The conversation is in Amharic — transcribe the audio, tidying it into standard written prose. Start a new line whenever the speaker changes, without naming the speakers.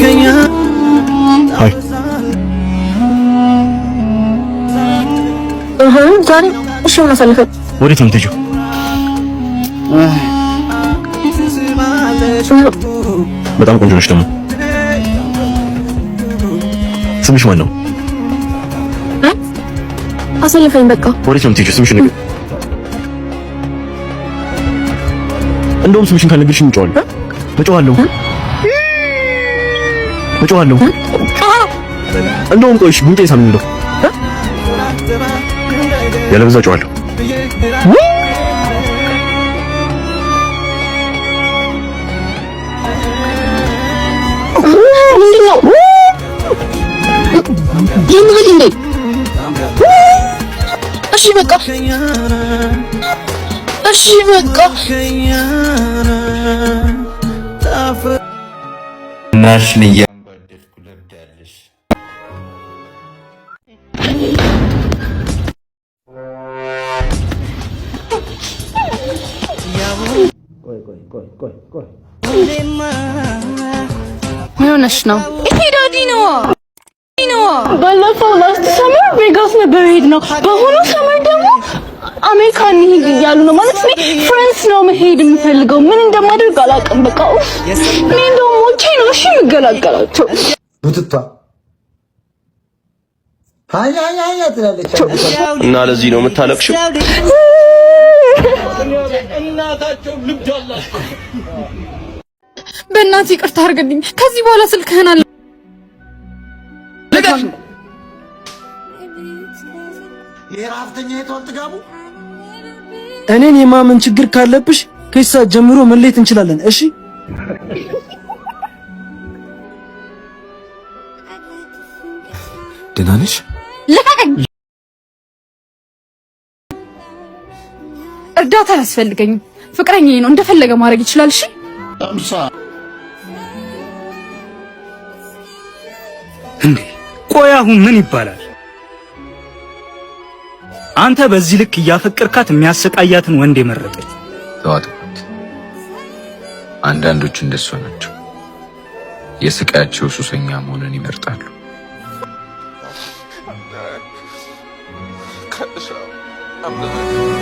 ሃይ
ዛሬ እሺ ምን አሳልፈ
ወዴት ነው የምትሄጂው? በጣም ቆንጆ ነሽ ደግሞ ስምሽ ማን ነው?
አሳልፈኝ በቃ
ወዴት ነው የምትሄጂው? ስምሽን ንገሪኝ። እንደውም ስምሽን ካልነገርሽኝ እጮሃለሁ እንደውም ቆይሽ ጉንጬ ሳምን እንደው ያለበዛ እጮሃለሁ
ምንድነው የምልህ እንዴ እሺ በቃ
ናሽን እያንባደድኩ ለብዳለሽ ቆይ
ምን ሆነሽ ነው?
ይሄ ዳዲ ነው።
ባለፈው ላስት ሰመር ቬጋስ ነበር ሄድነው። በአሁኑ ሰመር ደግሞ አሜሪካን ሄድ እያሉ ነው ማለት ነው። ፍራንስ ነው መሄድ የምፈልገው። ምን እንደማደርግ አላውቅም። በቃ እኔ እንደውም ሞቼ ነው እሺ የምገላገላቸው።
ቡትቷ ሃያ ትላለች
እና ለዚህ ነው የምታለቅሽው?
በእናትህ ይቅርታ አድርግልኝ። ከዚህ በኋላ ስልክህን አለ
የራፍተኛ የተወልጥጋቡ
እኔን የማመን ችግር ካለብሽ ከሳ ጀምሮ መለየት እንችላለን። እሺ
ደህና ነሽ?
ልቀቀኝ። እርዳታ አያስፈልገኝም። ፍቅረኛዬ ነው፣ እንደፈለገ ማድረግ ይችላል። እሺ
እንዴ ቆይ አሁን ምን ይባላል? አንተ በዚህ ልክ እያፈቀርካት የሚያሰቃያትን ወንድ የመረጠች
ተዋጥቷት። አንዳንዶች እንደሷ ናቸው። የስቃያቸው ሱሰኛ መሆንን ይመርጣሉ።
I'm